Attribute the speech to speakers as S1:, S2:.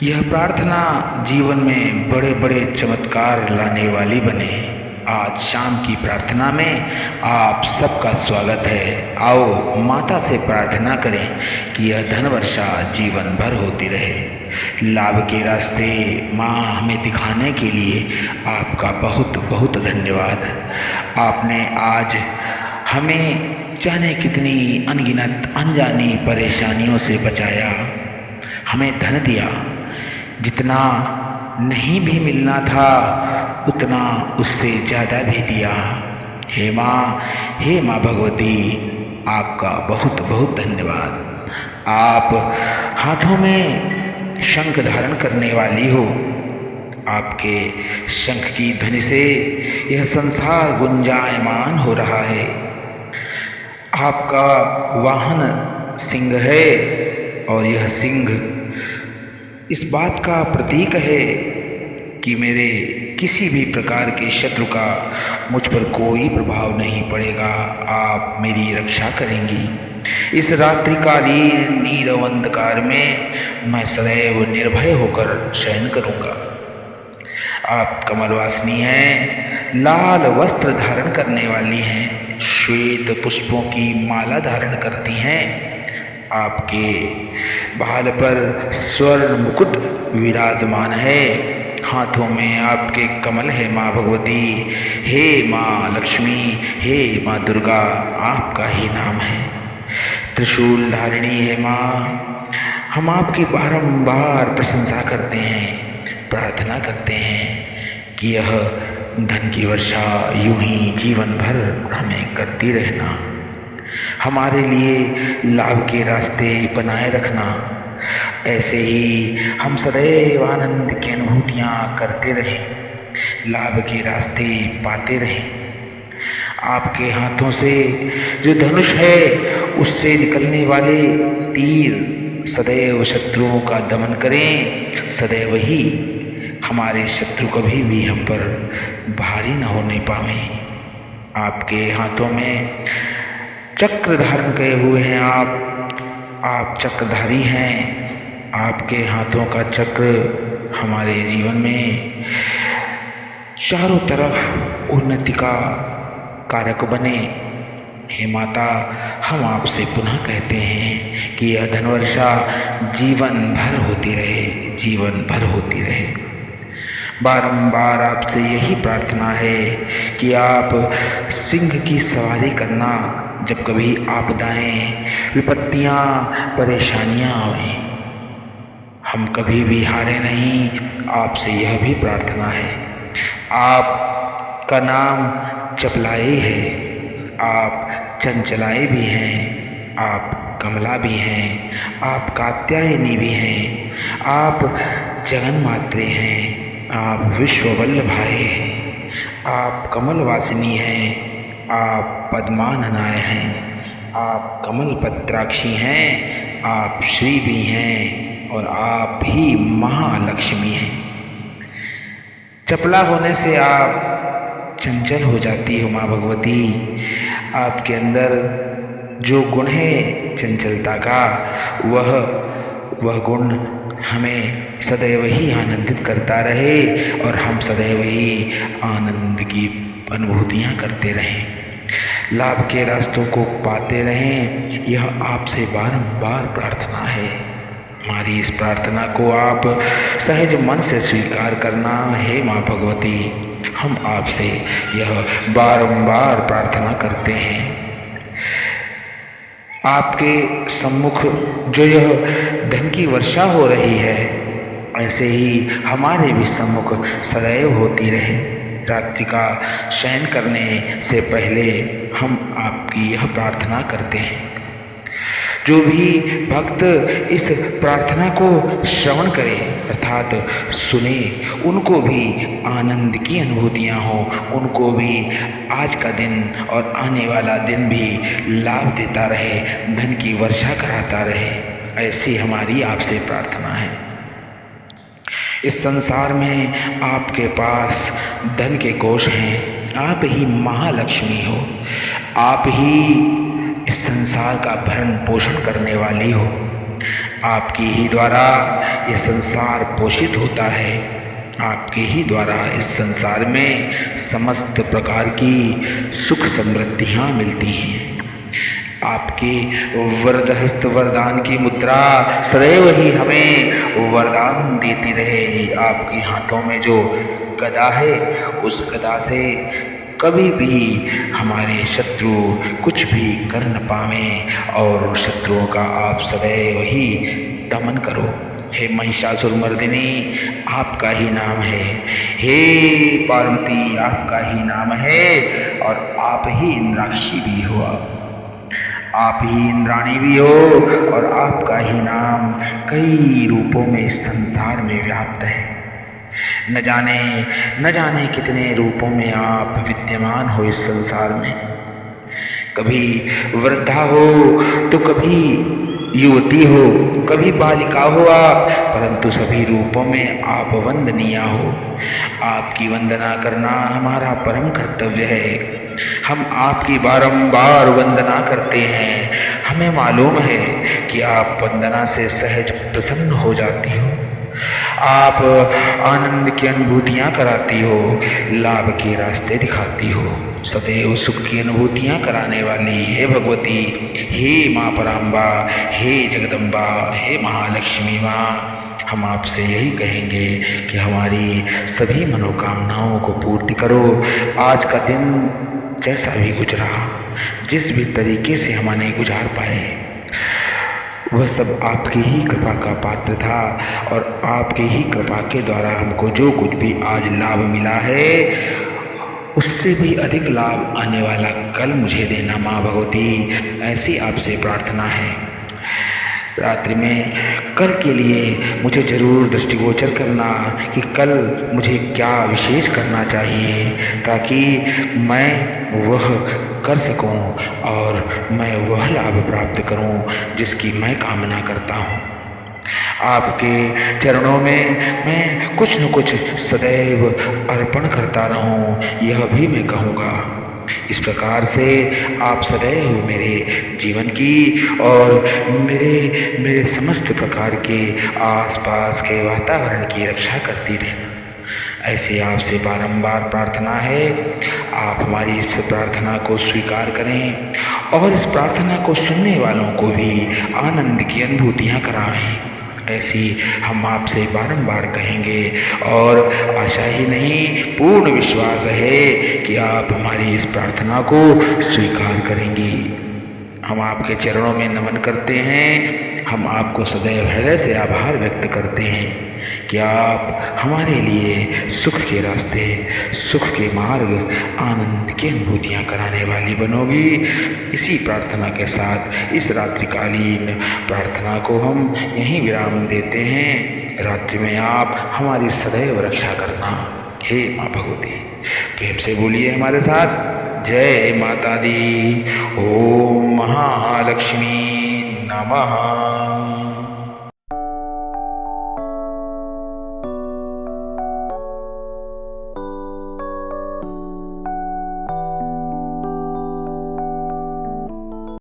S1: यह प्रार्थना जीवन में बड़े बड़े चमत्कार लाने वाली बने। आज शाम की प्रार्थना में आप सबका स्वागत है। आओ माता से प्रार्थना करें कि यह धन वर्षा जीवन भर होती रहे। लाभ के रास्ते माँ हमें दिखाने के लिए आपका बहुत बहुत धन्यवाद। आपने आज हमें जाने कितनी अनगिनत अनजानी परेशानियों से बचाया, हमें धन दिया। जितना नहीं भी मिलना था उतना उससे ज़्यादा भी दिया। हे माँ भगवती, आपका बहुत बहुत धन्यवाद। आप हाथों में शंख धारण करने वाली हो। आपके शंख की ध्वनि से यह संसार गुंजायमान हो रहा है। आपका वाहन सिंह है और यह सिंह इस बात का प्रतीक है कि मेरे किसी भी प्रकार के शत्रु का मुझ पर कोई प्रभाव नहीं पड़ेगा। आप मेरी रक्षा करेंगी। इस रात्रिकालीन नीरव अंधकार में मैं सदैव निर्भय होकर शयन करूंगा। आप कमलवासिनी हैं, लाल वस्त्र धारण करने वाली हैं, श्वेत पुष्पों की माला धारण करती हैं। आपके बाल पर स्वर्ण मुकुट विराजमान है। हाथों में आपके कमल है माँ भगवती। हे माँ लक्ष्मी, हे माँ दुर्गा, आपका ही नाम है। त्रिशूल धारिणी है माँ। हम आपकी बारंबार प्रशंसा करते हैं, प्रार्थना करते हैं कि यह धन की वर्षा यूं ही जीवन भर हमें करती रहना। हमारे लिए लाभ के रास्ते बनाए रखना। ऐसे ही हम सदैव आनंद की अनुभूतियां करते रहें, लाभ के रास्ते पाते रहें। आपके हाथों से जो धनुष है उससे निकलने वाले तीर सदैव शत्रुओं का दमन करें। सदैव ही हमारे शत्रु कभी भी हम पर भारी न होने पावे। आपके हाथों में चक्र धारण किए हुए हैं आप चक्रधारी हैं। आपके हाथों का चक्र हमारे जीवन में चारों तरफ उन्नति का कारक बने। हे माता, हम आपसे पुनः कहते हैं कि यह धनवर्षा जीवन भर होती रहे, जीवन भर होती रहे। बारंबार आपसे यही प्रार्थना है कि आप सिंह की सवारी करना जब कभी आपदाएं, विपत्तियां, परेशानियां आवें। हम कभी भी हारे नहीं। आपसे यह भी प्रार्थना है। आपका नाम चपलाई है, आप चंचलाई भी हैं, आप कमला भी हैं, आप कात्यायनी भी हैं, आप जगन्मात्रे हैं, आप विश्ववल्लभाए हैं, आप कमलवासिनी हैं, आप पद्माननाय हैं, आप कमल पत्राक्षी हैं, आप श्री भी हैं और आप ही महालक्ष्मी हैं। चपला होने से आप चंचल हो जाती हो माँ भगवती। आपके अंदर जो गुण है चंचलता का, वह गुण हमें सदैव ही आनंदित करता रहे और हम सदैव ही आनंद की अनुभूतियां करते रहें, लाभ के रास्तों को पाते रहें। यह आपसे बारंबार प्रार्थना है। हमारी इस प्रार्थना को आप सहज मन से स्वीकार करना। हे माँ भगवती, हम आपसे यह बारंबार प्रार्थना करते हैं। आपके सम्मुख जो यह धन की वर्षा हो रही है, ऐसे ही हमारे भी सम्मुख सदैव होती रहे। रात्रि का शयन करने से पहले हम आपकी यह प्रार्थना करते हैं। जो भी भक्त इस प्रार्थना को श्रवण करे अर्थात सुने, उनको भी आनंद की अनुभूतियां हो, उनको भी आज का दिन और आने वाला दिन भी लाभ देता रहे, धन की वर्षा कराता रहे। ऐसी हमारी आपसे प्रार्थना है। इस संसार में आपके पास धन के कोष हैं। आप ही महालक्ष्मी हो। आप ही इस संसार का भरण पोषण करने वाली हो। आपके ही द्वारा यह संसार पोषित होता है। आपके ही द्वारा इस संसार में समस्त प्रकार की सुख समृद्धियां मिलती हैं। आपके वरदहस्त वरदान की मुद्रा सदैव ही हमें वरदान देती रहे। आपके हाथों में जो गदा है, उस गदा से कभी भी हमारे शत्रु कुछ भी कर न पावें और शत्रुओं का आप सदैव ही दमन करो। हे महिषासुरमर्दिनी, आपका ही नाम है। हे पार्वती, आपका ही नाम है और आप ही इंद्राक्षी भी हो, आप ही इंद्राणी भी हो और आपका ही नाम कई रूपों में इस संसार में व्याप्त है। न जाने कितने रूपों में आप विद्यमान हो इस संसार में। कभी वृद्धा हो तो कभी युवती हो, कभी बालिका हो आप, परंतु सभी रूपों में आप वंदनीय हो। आपकी वंदना करना हमारा परम कर्तव्य है। हम आपकी बारंबार वंदना करते हैं। हमें मालूम है कि आप वंदना से सहज प्रसन्न हो जाती हो। आप आनंद की अनुभूतियां कराती हो, लाभ के रास्ते दिखाती हो, सदैव सुख की अनुभूतियां कराने वाली हे भगवती, हे माँ पराम्बा, हे जगदम्बा, हे महालक्ष्मी माँ, हम आपसे यही कहेंगे कि हमारी सभी मनोकामनाओं को पूर्ति करो। आज का दिन जैसा भी गुजरा, जिस भी तरीके से हमने गुजार पाए, वह सब आपकी ही कृपा का पात्र था और आपकी ही कृपा के द्वारा हमको जो कुछ भी आज लाभ मिला है, उससे भी अधिक लाभ आने वाला कल मुझे देना माँ भगवती, ऐसी आपसे प्रार्थना है। रात्रि में कल के लिए मुझे जरूर दृष्टिगोचर करना कि कल मुझे क्या विशेष करना चाहिए, ताकि मैं वह कर सकूं और मैं वह लाभ प्राप्त करूं जिसकी मैं कामना करता हूं। आपके चरणों में मैं कुछ न कुछ सदैव अर्पण करता रहूं, यह भी मैं कहूँगा। इस प्रकार से आप सदैव मेरे जीवन की और मेरे समस्त प्रकार के आसपास के वातावरण की रक्षा करती रहना, ऐसे आपसे बारंबार प्रार्थना है। आप हमारी इस प्रार्थना को स्वीकार करें और इस प्रार्थना को सुनने वालों को भी आनंद की अनुभूतियां कराएं, ऐसी हम आपसे बारंबार कहेंगे और आशा ही नहीं, पूर्ण विश्वास है कि आप हमारी इस प्रार्थना को स्वीकार करेंगी। हम आपके चरणों में नमन करते हैं। हम आपको सदैव हृदय से आभार व्यक्त करते हैं कि आप हमारे लिए सुख के रास्ते, सुख के मार्ग, आनंद की अनुभूतियां कराने वाली बनोगी। इसी प्रार्थना के साथ इस रात्रिकालीन प्रार्थना को हम यहीं विराम देते हैं। रात्रि में आप हमारी सदैव रक्षा करना, हे माँ भगवती। प्रेम से बोलिए हमारे साथ, जय माता दी। ओम महालक्ष्मी नमः।